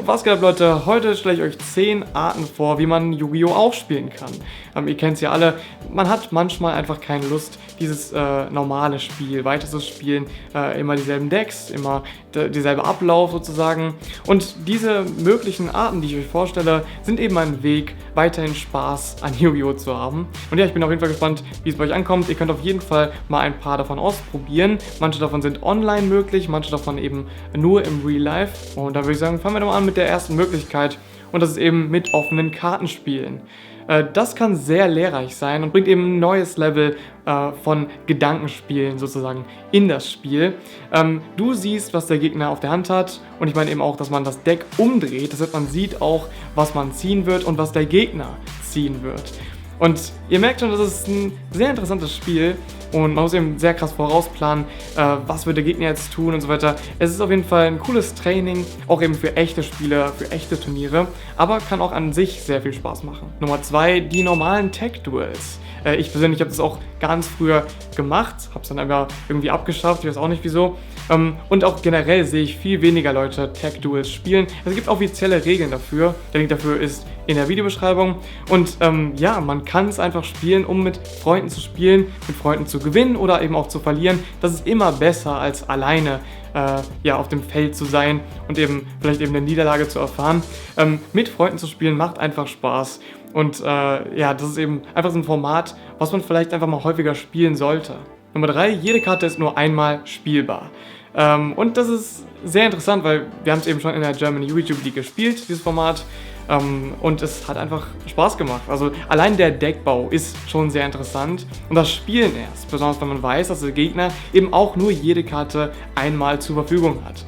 Was geht ab, Leute? Heute stelle ich euch 10 Arten vor, wie man Yu-Gi-Oh! Auch spielen kann. Ihr kennt es ja alle, man hat manchmal einfach keine Lust, dieses normale Spiel weiter zu spielen. Immer dieselben Decks, immer dieselbe Ablauf sozusagen. Und diese möglichen Arten, die ich euch vorstelle, sind eben ein Weg, weiterhin Spaß an Yu-Gi-Oh! Zu haben. Und ja, ich bin auf jeden Fall gespannt, wie es bei euch ankommt. Ihr könnt auf jeden Fall mal ein paar davon ausprobieren. Manche davon sind online möglich, manche davon eben nur im Real Life. Und da würde ich sagen, fangen wir doch mal an mit der ersten Möglichkeit. Und das ist eben mit offenen Kartenspielen. Das kann sehr lehrreich sein und bringt eben ein neues Level von Gedankenspielen sozusagen in das Spiel. Du siehst, was der Gegner auf der Hand hat, und ich meine eben auch, dass man das Deck umdreht. Das heißt, man sieht auch, was man ziehen wird und was der Gegner ziehen wird. Und ihr merkt schon, das ist ein sehr interessantes Spiel und man muss eben sehr krass vorausplanen, was wird der Gegner jetzt tun und so weiter. Es ist auf jeden Fall ein cooles Training, auch eben für echte Spiele, für echte Turniere, aber kann auch an sich sehr viel Spaß machen. Nummer 2, die normalen Tech-Duels. Ich persönlich habe das auch ganz früher gemacht, habe es dann einfach irgendwie abgeschafft, ich weiß auch nicht wieso. Und auch generell sehe ich viel weniger Leute Tech-Duels spielen. Es gibt offizielle Regeln dafür, der Link dafür ist in der Videobeschreibung. Und ja, man kann es einfach spielen, um mit Freunden zu spielen, mit Freunden zu gewinnen oder eben auch zu verlieren. Das ist immer besser, als alleine ja, auf dem Feld zu sein und eben vielleicht eben eine Niederlage zu erfahren. Mit Freunden zu spielen macht einfach Spaß. Und ja, das ist eben einfach so ein Format, was man vielleicht einfach mal häufiger spielen sollte. Nummer 3, jede Karte ist nur einmal spielbar. Und das ist sehr interessant, weil wir haben es eben schon in der German Yu-Gi-Oh! League gespielt, dieses Format. Und es hat einfach Spaß gemacht. Also allein der Deckbau ist schon sehr interessant. Und das Spielen erst, besonders wenn man weiß, dass der Gegner eben auch nur jede Karte einmal zur Verfügung hat.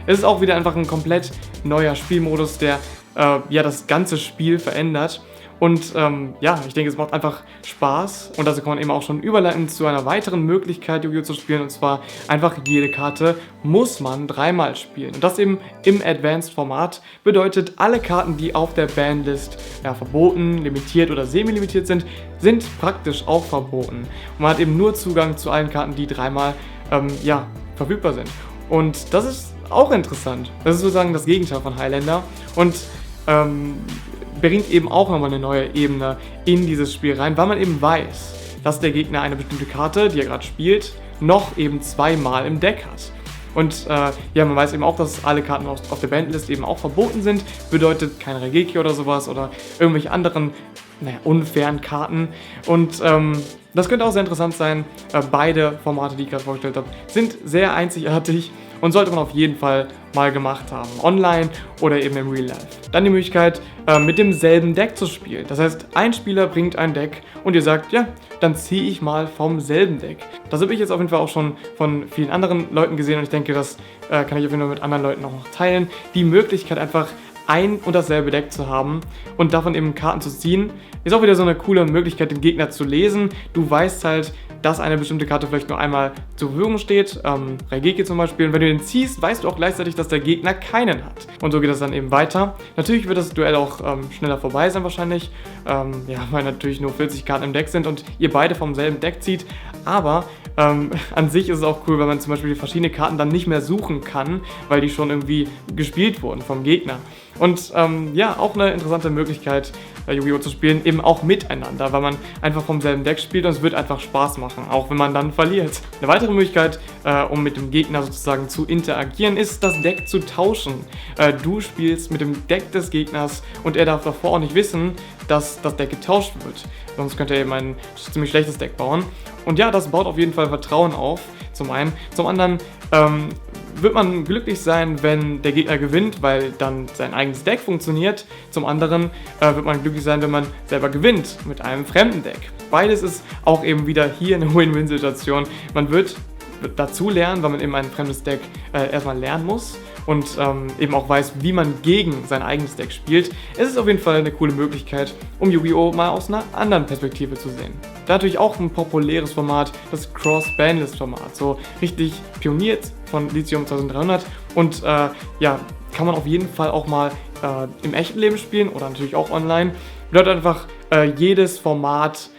Es ist auch wieder einfach ein komplett neuer Spielmodus, der ja das ganze Spiel verändert. Und ja, ich denke, es macht einfach Spaß, und dazu kann man eben auch schon überleiten zu einer weiteren Möglichkeit, Yu-Gi-Oh! Zu spielen, und zwar einfach jede Karte muss man dreimal spielen. Und das eben im Advanced-Format bedeutet, alle Karten, die auf der Banlist ja, verboten, limitiert oder semi-limitiert sind, sind praktisch auch verboten. Und man hat eben nur Zugang zu allen Karten, die dreimal ja, verfügbar sind. Und das ist auch interessant. Das ist sozusagen das Gegenteil von Highlander und bringt eben auch nochmal eine neue Ebene in dieses Spiel rein, weil man eben weiß, dass der Gegner eine bestimmte Karte, die er gerade spielt, noch eben zweimal im Deck hat. Und ja, man weiß eben auch, dass alle Karten auf der Bandlist eben auch verboten sind, bedeutet kein Raigeki oder sowas oder irgendwelche anderen, naja, unfairen Karten. Und das könnte auch sehr interessant sein. Beide Formate, die ich gerade vorgestellt habe, sind sehr einzigartig und sollte man auf jeden Fall mal gemacht haben. Online oder eben im Real Life. Dann die Möglichkeit, mit demselben Deck zu spielen. Das heißt, ein Spieler bringt ein Deck und ihr sagt, ja, dann ziehe ich mal vom selben Deck. Das habe ich jetzt auf jeden Fall auch schon von vielen anderen Leuten gesehen, und ich denke, das kann ich auf jeden Fall mit anderen Leuten auch noch teilen. Die Möglichkeit, einfach ein und dasselbe Deck zu haben und davon eben Karten zu ziehen, ist auch wieder so eine coole Möglichkeit, den Gegner zu lesen. Du weißt halt, dass eine bestimmte Karte vielleicht nur einmal zur Verfügung steht, Raigeki zum Beispiel, und wenn du den ziehst, weißt du auch gleichzeitig, dass der Gegner keinen hat. Und so geht das dann eben weiter. Natürlich wird das Duell auch schneller vorbei sein wahrscheinlich, ja, weil natürlich nur 40 Karten im Deck sind und ihr beide vom selben Deck zieht, aber an sich ist es auch cool, wenn man zum Beispiel verschiedene Karten dann nicht mehr suchen kann, weil die schon irgendwie gespielt wurden vom Gegner. Und ja, auch eine interessante Möglichkeit, Yu-Gi-Oh! Zu spielen, eben auch miteinander, weil man einfach vom selben Deck spielt und es wird einfach Spaß machen, auch wenn man dann verliert. Eine weitere Möglichkeit, um mit dem Gegner sozusagen zu interagieren, ist, das Deck zu tauschen. Du spielst mit dem Deck des Gegners und er darf davor auch nicht wissen, dass das Deck getauscht wird. Sonst könnte er eben ein ziemlich schlechtes Deck bauen. Und ja, das baut auf jeden Fall Vertrauen auf, zum einen. Zum anderen wird man glücklich sein, wenn der Gegner gewinnt, weil dann sein eigenes Deck funktioniert. Zum anderen wird man glücklich sein, wenn man selber gewinnt mit einem fremden Deck. Beides ist auch eben wieder hier eine Win-Win-Situation. Man wird dazu lernen, weil man eben ein fremdes Deck erstmal lernen muss und eben auch weiß, wie man gegen sein eigenes Deck spielt. Es ist auf jeden Fall eine coole Möglichkeit, um Yu-Gi-Oh! Mal aus einer anderen Perspektive zu sehen. Da natürlich auch ein populäres Format, das Cross-Banlist-Format, so richtig pioniert von Lithium 2300 und ja, kann man auf jeden Fall auch mal im echten Leben spielen oder natürlich auch online. Bedeutet einfach, jedes Format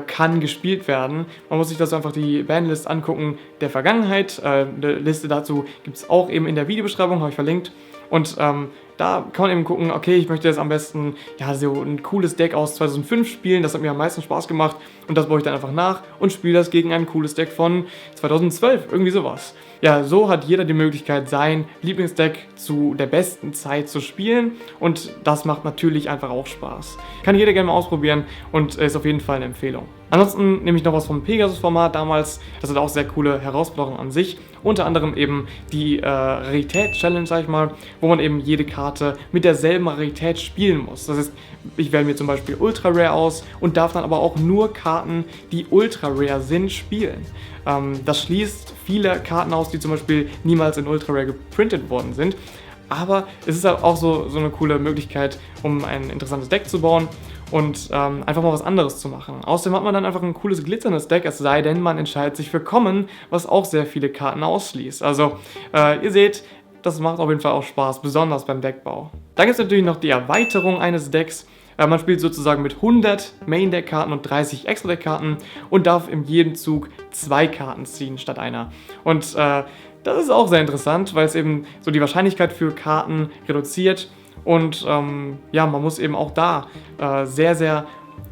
kann gespielt werden. Man muss sich dazu einfach die Banlist angucken der Vergangenheit. Eine Liste dazu gibt es auch eben in der Videobeschreibung, habe ich verlinkt. Und da kann man eben gucken, okay, ich möchte jetzt am besten ja so ein cooles Deck aus 2005 spielen, das hat mir am meisten Spaß gemacht und das baue ich dann einfach nach und spiele das gegen ein cooles Deck von 2012, irgendwie sowas. Ja, so hat jeder die Möglichkeit, sein Lieblingsdeck zu der besten Zeit zu spielen und das macht natürlich einfach auch Spaß. Kann jeder gerne mal ausprobieren und ist auf jeden Fall eine Empfehlung. Ansonsten nehme ich noch was vom Pegasus-Format damals, das hat auch sehr coole Herausforderungen an sich, unter anderem eben die Rarität-Challenge, sag ich mal, wo man eben jede Karte mit derselben Rarität spielen muss. Das heißt, ich wähle mir zum Beispiel Ultra Rare aus und darf dann aber auch nur Karten, die Ultra Rare sind, spielen. Das schließt viele Karten aus, die zum Beispiel niemals in Ultra Rare geprintet worden sind. Aber es ist halt auch so eine coole Möglichkeit, um ein interessantes Deck zu bauen und einfach mal was anderes zu machen. Außerdem hat man dann einfach ein cooles glitzerndes Deck, es sei denn, man entscheidet sich für Common, was auch sehr viele Karten ausschließt. Also ihr seht, das macht auf jeden Fall auch Spaß, besonders beim Deckbau. Dann gibt es natürlich noch die Erweiterung eines Decks. Man spielt sozusagen mit 100 Main-Deck-Karten und 30 Extra-Deck-Karten und darf in jedem Zug 2 Karten ziehen statt einer. Und das ist auch sehr interessant, weil es eben so die Wahrscheinlichkeit für Karten reduziert und ja, man muss eben auch da sehr, sehr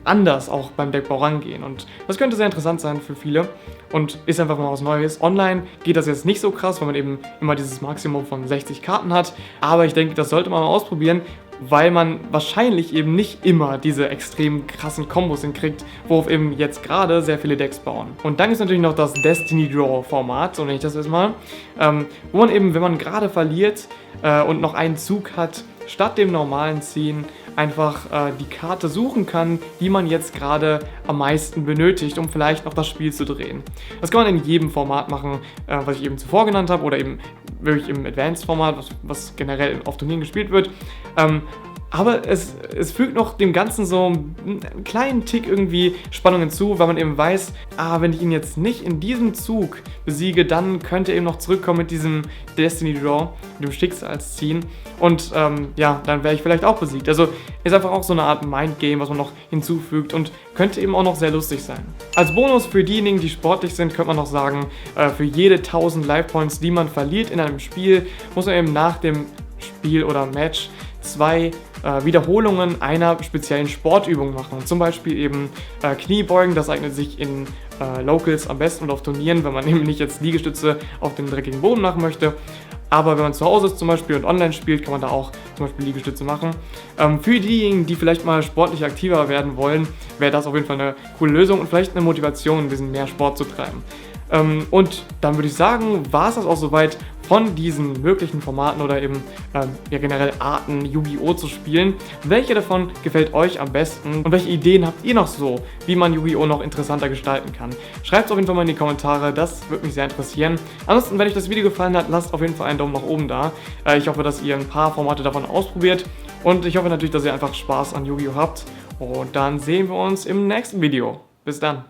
anders auch beim Deckbau rangehen und das könnte sehr interessant sein für viele und ist einfach mal was Neues. Online geht das jetzt nicht so krass, weil man eben immer dieses Maximum von 60 Karten hat, aber ich denke, das sollte man mal ausprobieren, weil man wahrscheinlich eben nicht immer diese extrem krassen Kombos hinkriegt, worauf eben jetzt gerade sehr viele Decks bauen. Und dann ist natürlich noch das Destiny Draw Format, so nenne ich das jetzt mal, wo man eben, wenn man gerade verliert und noch einen Zug hat, statt dem normalen Ziehen einfach die Karte suchen kann, die man jetzt gerade am meisten benötigt, um vielleicht noch das Spiel zu drehen. Das kann man in jedem Format machen, was ich eben zuvor genannt habe, oder eben wirklich im Advanced-Format, was generell auf Turnieren gespielt wird. Aber es fügt noch dem Ganzen so einen kleinen Tick irgendwie Spannung hinzu, weil man eben weiß, wenn ich ihn jetzt nicht in diesem Zug besiege, dann könnte er eben noch zurückkommen mit diesem Destiny Draw, mit dem Schicksalsziehen und ja, dann wäre ich vielleicht auch besiegt. Also ist einfach auch so eine Art Mindgame, was man noch hinzufügt und könnte eben auch noch sehr lustig sein. Als Bonus für diejenigen, die sportlich sind, könnte man noch sagen, für jede 1000 Life Points, die man verliert in einem Spiel, muss man eben nach dem Spiel oder Match 2 Wiederholungen einer speziellen Sportübung machen. Zum Beispiel eben Kniebeugen, das eignet sich in Locals am besten und auf Turnieren, wenn man eben nicht jetzt Liegestütze auf dem dreckigen Boden machen möchte. Aber wenn man zu Hause ist zum Beispiel und online spielt, kann man da auch zum Beispiel Liegestütze machen. Für diejenigen, die vielleicht mal sportlich aktiver werden wollen, wäre das auf jeden Fall eine coole Lösung und vielleicht eine Motivation, ein bisschen mehr Sport zu treiben. Und dann würde ich sagen, war es das auch soweit von diesen möglichen Formaten oder eben ja, generell Arten Yu-Gi-Oh! Zu spielen. Welche davon gefällt euch am besten und welche Ideen habt ihr noch so, wie man Yu-Gi-Oh! Noch interessanter gestalten kann? Schreibt es auf jeden Fall mal in die Kommentare, das würde mich sehr interessieren. Ansonsten, wenn euch das Video gefallen hat, lasst auf jeden Fall einen Daumen nach oben da. Ich hoffe, dass ihr ein paar Formate davon ausprobiert und ich hoffe natürlich, dass ihr einfach Spaß an Yu-Gi-Oh! Habt. Und dann sehen wir uns im nächsten Video. Bis dann!